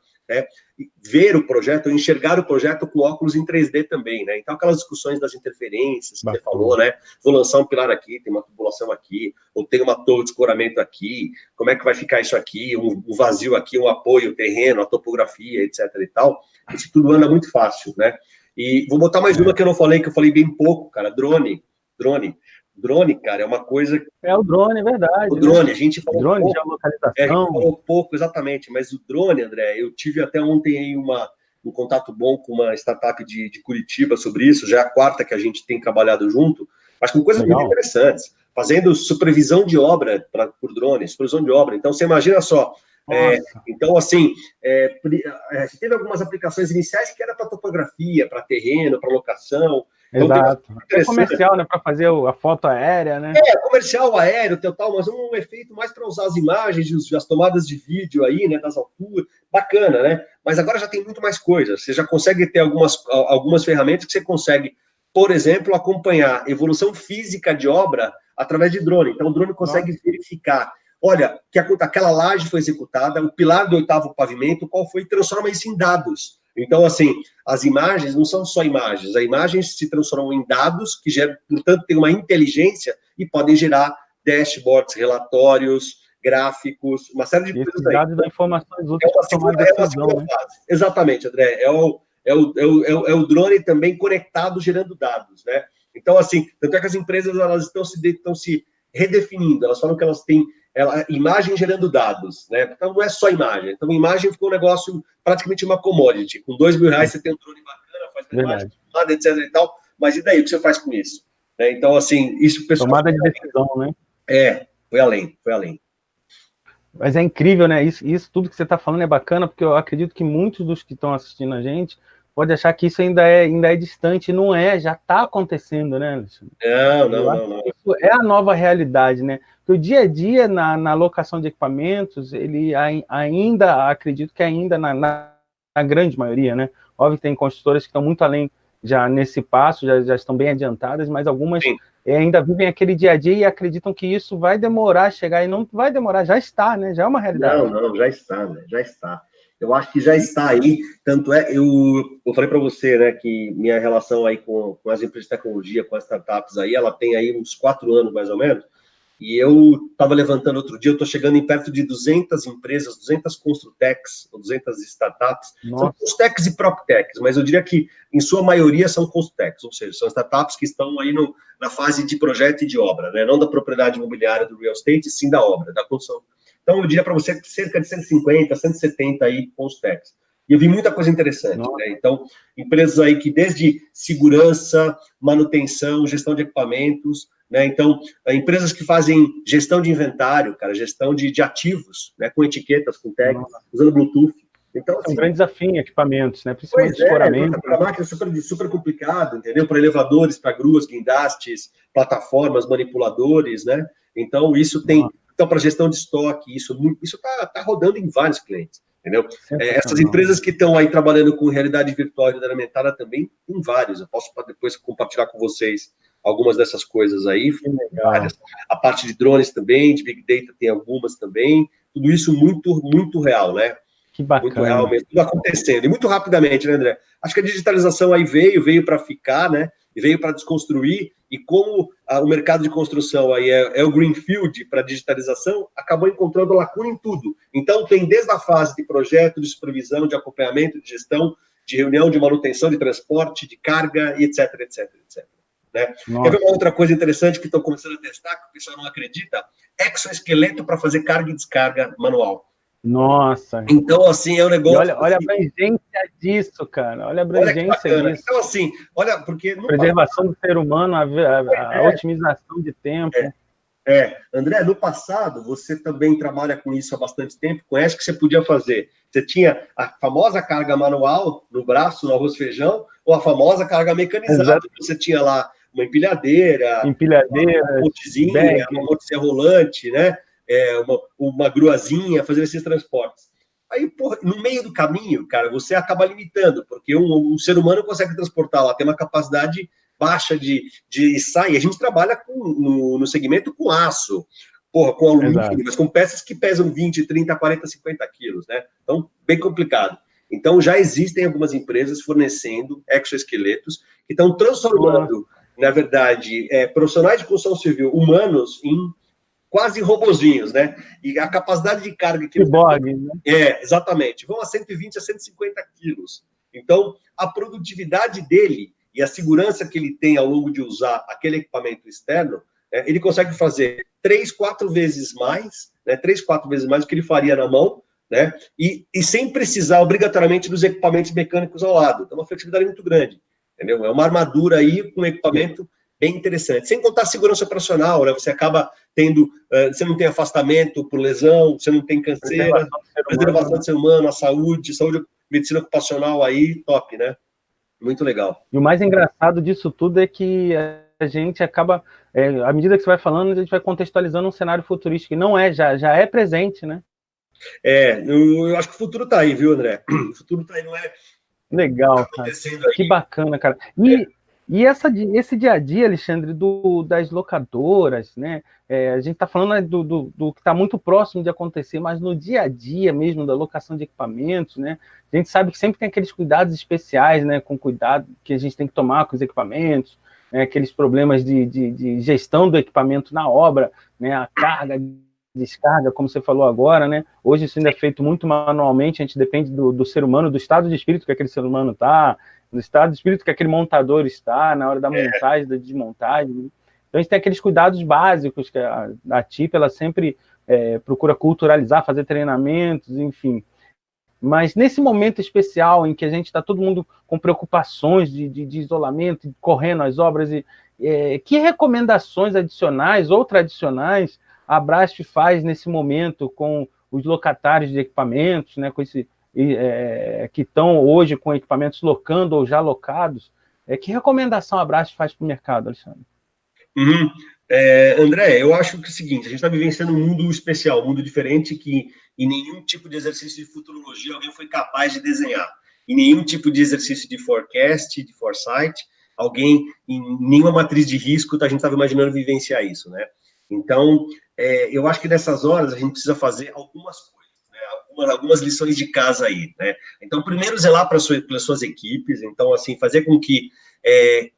[SPEAKER 2] ver o projeto, enxergar o projeto com óculos em 3D também, né? Então, aquelas discussões das interferências que você falou, né? Vou lançar um pilar aqui, tem uma tubulação aqui, ou tem uma torre de escoramento aqui, como é que vai ficar isso aqui, um vazio aqui, um apoio, o terreno, a topografia, etc. e tal. Isso tudo anda muito fácil, né? E vou botar mais uma que eu falei bem pouco, cara, drone. Drone, cara, é uma coisa...
[SPEAKER 1] o drone, é verdade.
[SPEAKER 2] O drone, né? A gente falou
[SPEAKER 1] drone,
[SPEAKER 2] pouco,
[SPEAKER 1] geolocalização.
[SPEAKER 2] A gente falou pouco, exatamente, mas o drone, André, eu tive até ontem aí um contato bom com uma startup de Curitiba sobre isso, já é a quarta que a gente tem trabalhado junto, mas com coisas muito interessantes, fazendo supervisão de obra por drones, supervisão de obra. Então, você imagina só, então, assim, teve algumas aplicações iniciais que era para topografia, para terreno, para locação. Então,
[SPEAKER 1] exato. É comercial, né, para fazer a foto aérea, né?
[SPEAKER 2] Comercial, aéreo, tal, mas um efeito mais para usar as imagens, as tomadas de vídeo aí, né, das alturas, bacana, né? Mas agora já tem muito mais coisas. Você já consegue ter algumas ferramentas que você consegue, por exemplo, acompanhar evolução física de obra através de drone. Então, o drone consegue verificar, olha, que aquela laje foi executada, o pilar do 8º pavimento, qual foi, e transforma isso em dados. Então, assim, as imagens não são só imagens, as imagens se transformam em dados, que geram, portanto, tem uma inteligência e podem gerar dashboards, relatórios, gráficos, uma série de coisas aí.
[SPEAKER 1] Dados da informações úteis para tomar decisão, né?
[SPEAKER 2] Exatamente, André, é o drone também conectado, gerando dados, né? Então, assim, tanto é que as empresas, elas estão se redefinindo, elas falam que elas têm imagem gerando dados, né? Então, não é só imagem. Então, imagem ficou um negócio, praticamente uma commodity. Com R$2.000, você tem um drone bacana, faz imagem, etc e tal, mas e daí, o que você faz com isso? Então, assim, isso... pessoal,
[SPEAKER 1] tomada de decisão, né?
[SPEAKER 2] Foi além.
[SPEAKER 1] Mas é incrível, né? Isso tudo que você está falando é bacana, porque eu acredito que muitos dos que estão assistindo a gente podem achar que isso ainda é distante. Não é, já está acontecendo, né, Alexandre?
[SPEAKER 2] Não.
[SPEAKER 1] Isso é a nova realidade, né? Porque o dia a dia, na locação de equipamentos, ele ainda, acredito que ainda na grande maioria, né? Óbvio que tem construtoras que estão muito além já nesse passo, já estão bem adiantadas, mas algumas ainda vivem aquele dia a dia e acreditam que isso vai demorar a chegar, e não vai demorar, já está, né? Já é uma realidade.
[SPEAKER 2] Não, já está, né? Já está. Eu acho que já está aí, tanto é, eu falei para você, né, que minha relação aí com as empresas de tecnologia, com as startups aí, ela tem aí uns 4 anos, mais ou menos, e eu estava levantando outro dia, eu estou chegando em perto de 200 empresas, 200 construtechs, 200 startups, são construtechs e proptechs, mas eu diria que, em sua maioria, são construtechs, ou seja, são startups que estão aí na fase de projeto e de obra, né, não da propriedade imobiliária do real estate, sim da obra, da construção. Então, eu diria para você que cerca de 150, 170 aí construtechs. E eu vi muita coisa interessante, né? Então, empresas aí que desde segurança, manutenção, gestão de equipamentos, né? Então, empresas que fazem gestão de inventário, cara, gestão de ativos, né? Com etiquetas, com tags, usando Bluetooth. Então, assim,
[SPEAKER 1] são grandes desafios, equipamentos, né? Principalmente escoramento.
[SPEAKER 2] Para máquina super complicado, entendeu? Para elevadores, para gruas, guindastes, plataformas, manipuladores, né? Então, isso tem... Então, para gestão de estoque, isso tá rodando em vários clientes, entendeu? Essas empresas que estão aí trabalhando com realidade virtual e realidade aumentada também, tem vários. Eu posso depois compartilhar com vocês algumas dessas coisas aí. Várias. A parte de drones também, de Big Data tem algumas também. Tudo isso muito, muito real, né?
[SPEAKER 1] Que bacana.
[SPEAKER 2] Muito real mesmo, tudo acontecendo. E muito rapidamente, né, André? Acho que a digitalização aí veio para ficar, né? E veio para desconstruir, e como o mercado de construção aí é o greenfield para digitalização, acabou encontrando lacuna em tudo. Então, tem desde a fase de projeto, de supervisão, de acompanhamento, de gestão, de reunião, de manutenção, de transporte, de carga, e etc. Né? Quer ver uma outra coisa interessante que estão começando a testar, que o pessoal não acredita? Exoesqueleto para fazer carga e descarga manual.
[SPEAKER 1] Nossa.
[SPEAKER 2] Então, assim, é um negócio...
[SPEAKER 1] Olha a abrangência disso, cara. Olha a abrangência disso.
[SPEAKER 2] Então, assim, olha, porque...
[SPEAKER 1] A preservação do ser humano, a otimização de tempo.
[SPEAKER 2] André, no passado, você também trabalha com isso há bastante tempo, conhece o que você podia fazer? Você tinha a famosa carga manual no braço, no arroz e feijão, ou a famosa carga mecanizada, que você tinha lá uma empilhadeira, uma pontezinha, uma montezinha rolante, né? Uma gruazinha, fazer esses transportes. Aí, porra, no meio do caminho, cara, você acaba limitando, porque um ser humano consegue transportar lá, tem uma capacidade baixa de sair. A gente trabalha no segmento com aço, porra, com alumínio, mas com peças que pesam 20, 30, 40, 50 quilos, né? Então, bem complicado. Então, já existem algumas empresas fornecendo exoesqueletos que estão transformando, na verdade, profissionais de construção civil humanos em quase robozinhos, né? E a capacidade de carga que... exatamente. Vão a 120 a 150 quilos. Então, a produtividade dele e a segurança que ele tem ao longo de usar aquele equipamento externo, ele consegue fazer 3, 4 vezes mais, né? 3, 4 vezes mais do que ele faria na mão, né? E sem precisar obrigatoriamente dos equipamentos mecânicos ao lado. Então, uma flexibilidade muito grande, entendeu? É uma armadura aí com um equipamento bem interessante. Sem contar a segurança operacional, né? Você acaba tendo, você não tem afastamento por lesão, você não tem canseira, preservação do ser humano, a saúde, medicina ocupacional aí, top, né? Muito legal.
[SPEAKER 1] E o mais engraçado disso tudo é que a gente acaba, à medida que você vai falando, a gente vai contextualizando um cenário futurístico, que não é, já é presente, né?
[SPEAKER 2] Eu acho que o futuro está aí, viu, André? O futuro está aí, não é?
[SPEAKER 1] Legal, cara. Que bacana, cara. E esse dia a dia, Alexandre, das locadoras, né? A gente está falando do que está muito próximo de acontecer, mas no dia a dia mesmo da locação de equipamentos, né? A gente sabe que sempre tem aqueles cuidados especiais, né? Com cuidado que a gente tem que tomar com os equipamentos, né, aqueles problemas de gestão do equipamento na obra, né? A carga, descarga, como você falou agora, né? Hoje isso ainda é feito muito manualmente, a gente depende do ser humano, do estado de espírito que aquele ser humano está, do estado de espírito que aquele montador está na hora da montagem, da desmontagem. Né? Então a gente tem aqueles cuidados básicos que a TIP ela sempre procura culturalizar, fazer treinamentos, enfim. Mas nesse momento especial em que a gente está todo mundo com preocupações de isolamento, correndo as obras, que recomendações adicionais ou tradicionais a Brasf faz nesse momento com os locatários de equipamentos, né, com que estão hoje com equipamentos locando ou já locados? Que recomendação a Brasf faz para o mercado, Alexandre?
[SPEAKER 2] André, eu acho que é o seguinte, a gente está vivenciando um mundo especial, um mundo diferente que em nenhum tipo de exercício de futurologia alguém foi capaz de desenhar. Em nenhum tipo de exercício de forecast, de foresight, alguém, em nenhuma matriz de risco, a gente estava imaginando vivenciar isso, né? Então, eu acho que nessas horas a gente precisa fazer algumas coisas, né? Algumas lições de casa aí, né? Então, primeiro, zelar pelas suas equipes, então, assim, fazer com que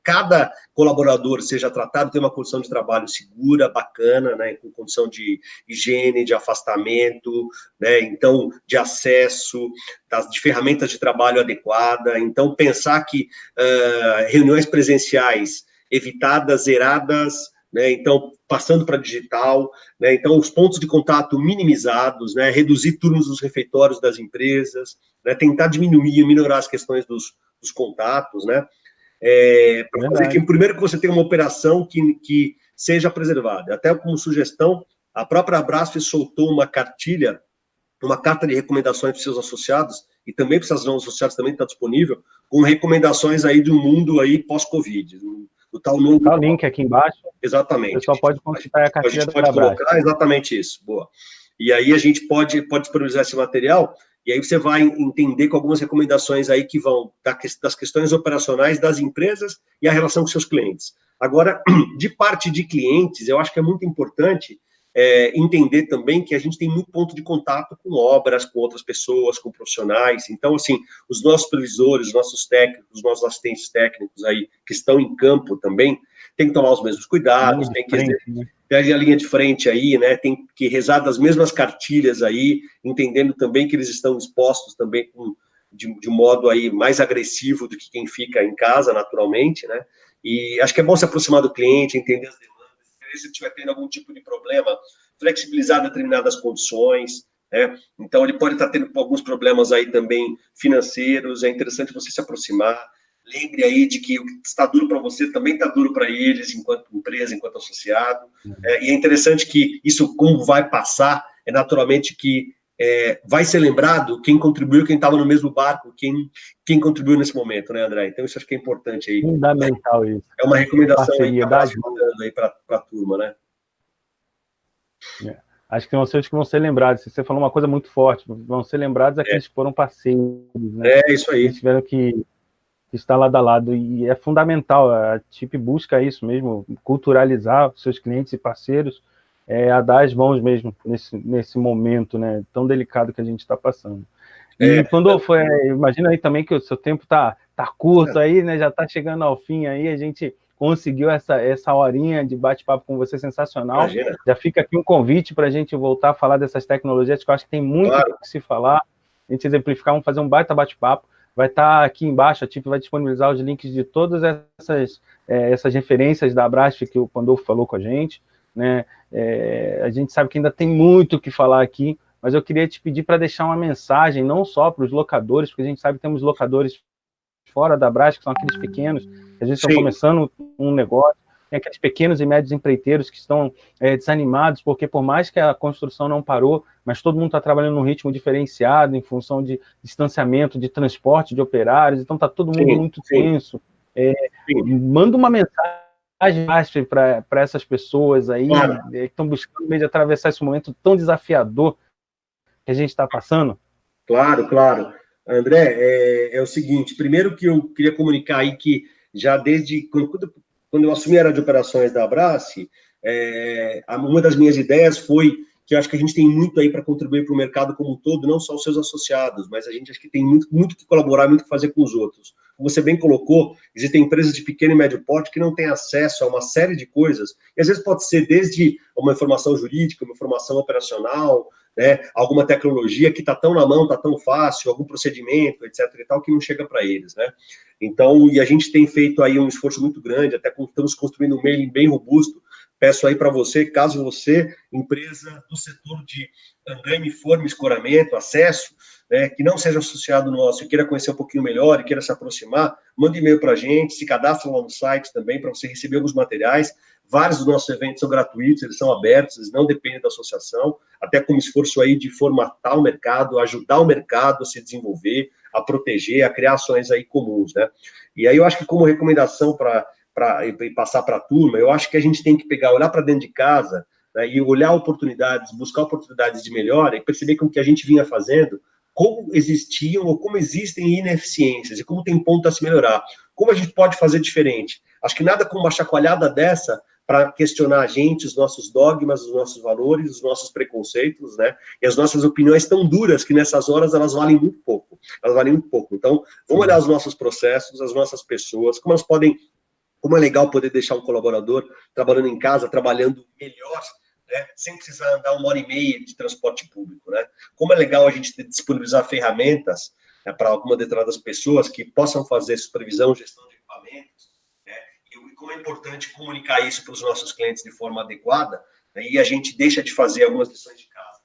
[SPEAKER 2] cada colaborador seja tratado, ter uma condição de trabalho segura, bacana, né, com condição de higiene, de afastamento, né, então, de acesso, de ferramentas de trabalho adequada, então, pensar que reuniões presenciais evitadas, zeradas, né, então, passando para digital, né, então, os pontos de contato minimizados, né, reduzir turnos dos refeitórios das empresas, né, tentar diminuir, melhorar as questões dos contatos, né, para fazer que, primeiro, que você tenha uma operação que seja preservada. Até como sugestão, a própria Brasf soltou uma cartilha, uma carta de recomendações para os seus associados, e também para os seus não associados também está disponível, com recomendações aí de um mundo aí pós-Covid, do tal novo...
[SPEAKER 1] Tá o link aqui embaixo.
[SPEAKER 2] Exatamente.
[SPEAKER 1] O pessoal pode consultar a cartilha
[SPEAKER 2] da Brasf. A gente pode colocar exatamente isso, boa. E aí a gente pode disponibilizar esse material, e aí você vai entender com algumas recomendações aí que vão das questões operacionais das empresas e a relação com seus clientes. Agora, de parte de clientes, eu acho que é muito importante entender também que a gente tem muito ponto de contato com obras, com outras pessoas, com profissionais. Então, assim, os nossos supervisores, os nossos técnicos, os nossos assistentes técnicos aí que estão em campo também, tem que tomar os mesmos cuidados, tem que ter a linha de frente aí, né? Tem que rezar das mesmas cartilhas aí, entendendo também que eles estão expostos também de modo aí mais agressivo do que quem fica em casa, naturalmente, né? E acho que é bom se aproximar do cliente, entender as demandas, se estiver tendo algum tipo de problema, flexibilizar determinadas condições, né? Então, ele pode estar tendo alguns problemas aí também financeiros, é interessante você se aproximar. Lembre aí de que o que está duro para você também está duro para eles, enquanto empresa, enquanto associado. E é interessante que isso, como vai passar, naturalmente que vai ser lembrado quem contribuiu, quem estava no mesmo barco, quem contribuiu nesse momento, né, André? Então, isso acho que é importante aí.
[SPEAKER 1] Fundamental isso.
[SPEAKER 2] É uma recomendação aí
[SPEAKER 1] para
[SPEAKER 2] a turma, né?
[SPEAKER 1] Acho que vão ser os que vão ser lembrados. Você falou uma coisa muito forte, vão ser lembrados aqueles que foram parceiros, né?
[SPEAKER 2] Isso aí.
[SPEAKER 1] Eles tiveram que estar lado a lado, e é fundamental, a TIP busca isso mesmo, culturalizar os seus clientes e parceiros, a dar as mãos mesmo nesse momento, né, tão delicado que a gente está passando. E quando imagina aí também que o seu tempo tá curto aí, né, já está chegando ao fim aí, a gente conseguiu essa horinha de bate-papo com você sensacional.
[SPEAKER 2] Imagina.
[SPEAKER 1] Já fica aqui um convite para a gente voltar a falar dessas tecnologias, que eu acho que tem muito que se falar, a gente exemplificar, vamos fazer um baita bate-papo. Vai estar aqui embaixo, a TIP vai disponibilizar os links de todas essas referências da Brasf que o Pandolfo falou com a gente, né? A gente sabe que ainda tem muito o que falar aqui, mas eu queria te pedir para deixar uma mensagem, não só para os locadores, porque a gente sabe que temos locadores fora da Brás, que são aqueles pequenos, que às vezes estão começando um negócio, tem aqueles pequenos e médios empreiteiros que estão desanimados, porque por mais que a construção não parou, mas todo mundo está trabalhando num ritmo diferenciado, em função de distanciamento, de transporte de operários, então está todo mundo muito tenso. Manda uma mensagem para essas pessoas aí, que estão buscando meio de atravessar esse momento tão desafiador que a gente está passando.
[SPEAKER 2] Claro, claro. André, é o seguinte, primeiro que eu queria comunicar aí que já desde quando eu assumi a área de operações da Abrace, uma das minhas ideias foi que eu acho que a gente tem muito aí para contribuir para o mercado como um todo, não só os seus associados, mas a gente acho que tem muito que colaborar, muito que fazer com os outros. Como você bem colocou, existem empresas de pequeno e médio porte que não têm acesso a uma série de coisas, e às vezes pode ser desde uma informação jurídica, uma informação operacional, né, alguma tecnologia que está tão na mão, está tão fácil, algum procedimento, etc. e tal, que não chega para eles, né? Então, e a gente tem feito aí um esforço muito grande, até estamos construindo um mailing bem robusto. Peço aí para você, caso você, empresa do setor de andaime, forma, escoramento, acesso, né, que não seja associado nosso e queira conhecer um pouquinho melhor e queira se aproximar, manda e-mail para a gente, se cadastra lá no site também para você receber alguns materiais. Vários dos nossos eventos são gratuitos, eles são abertos, eles não dependem da associação, até como esforço aí de formatar o mercado, ajudar o mercado a se desenvolver, a proteger, a criar ações aí comuns, né? E aí eu acho que como recomendação para passar para a turma, eu acho que a gente tem que olhar para dentro de casa, né, e olhar oportunidades, buscar oportunidades de melhora e perceber que o que a gente vinha fazendo, como existiam ou como existem ineficiências e como tem ponto a se melhorar. Como a gente pode fazer diferente? Acho que nada como uma chacoalhada dessa para questionar a gente, os nossos dogmas, os nossos valores, os nossos preconceitos, né? E as nossas opiniões tão duras que nessas horas elas valem muito pouco. Elas valem muito pouco. Então, vamos olhar os nossos processos, as nossas pessoas, como elas podem, como é legal poder deixar um colaborador trabalhando em casa, trabalhando melhor, né? Sem precisar andar 1h30 de transporte público, né? Como é legal a gente disponibilizar ferramentas, né, para algumas determinadas pessoas que possam fazer supervisão, gestão de equipamentos, e como é importante comunicar isso para os nossos clientes de forma adequada, né, e a gente deixa de fazer algumas lições de casa.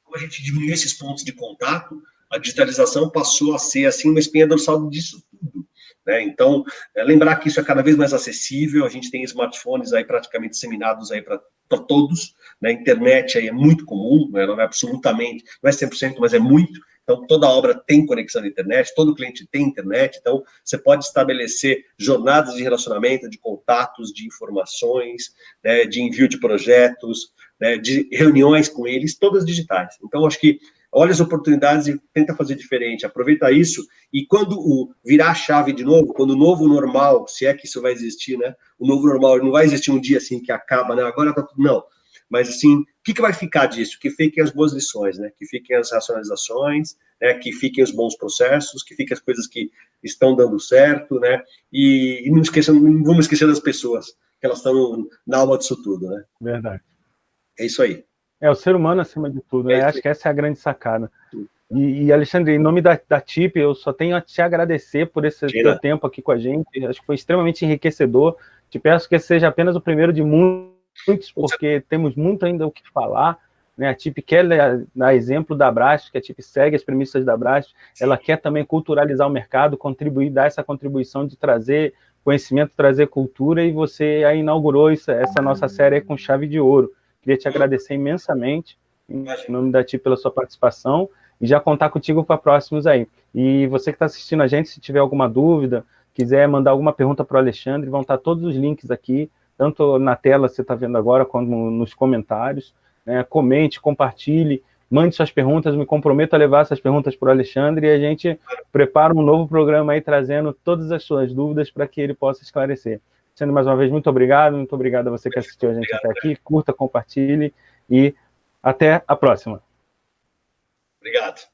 [SPEAKER 2] Como a gente diminuiu esses pontos de contato, a digitalização passou a ser, assim, uma espinha dorsal disso tudo, né? Então, lembrar que isso é cada vez mais acessível, a gente tem smartphones aí praticamente disseminados aí para todos, né? A internet aí é muito comum, né? Não é absolutamente, não é 100%, mas é muito. Então, toda obra tem conexão à internet, todo cliente tem internet, então você pode estabelecer jornadas de relacionamento, de contatos, de informações, né, de envio de projetos, né, de reuniões com eles, todas digitais. Então, acho que olha as oportunidades e tenta fazer diferente, aproveita isso, e quando virar a chave de novo, quando o novo normal, se é que isso vai existir, né, o novo normal não vai existir um dia assim que acaba, né, agora tá tudo, não. Mas, assim, o que vai ficar disso? Que fiquem as boas lições, né? Que fiquem as racionalizações, né? Que fiquem os bons processos, que fiquem as coisas que estão dando certo, né? E não vamos esquecer das pessoas, que elas estão na alma disso tudo, né?
[SPEAKER 1] Verdade.
[SPEAKER 2] É isso aí.
[SPEAKER 1] É o ser humano acima de tudo, né? Acho que essa é a grande sacada. E Alexandre, em nome da TIP, eu só tenho a te agradecer por esse teu tempo aqui com a gente. Acho que foi extremamente enriquecedor. Te peço que esse seja apenas o primeiro de muitos, porque temos muito ainda o que falar, né? A TIP quer dar exemplo da Abraço, que a TIP segue as premissas da Abraço, ela quer também culturalizar o mercado, contribuir, dar essa contribuição de trazer conhecimento, trazer cultura, e você aí inaugurou essa nossa série aí com chave de ouro. Queria te agradecer imensamente, em nome da TIP, pela sua participação, e já contar contigo para próximos aí. E você que está assistindo a gente, se tiver alguma dúvida, quiser mandar alguma pergunta para o Alexandre, vão estar todos os links aqui, tanto na tela você está vendo agora, quanto nos comentários, né? Comente, compartilhe, mande suas perguntas, me comprometo a levar essas perguntas para o Alexandre, e a gente prepara um novo programa aí, trazendo todas as suas dúvidas para que ele possa esclarecer. Sendo mais uma vez, muito obrigado a você que assistiu a gente até aqui, curta, compartilhe, e até a próxima.
[SPEAKER 2] Obrigado.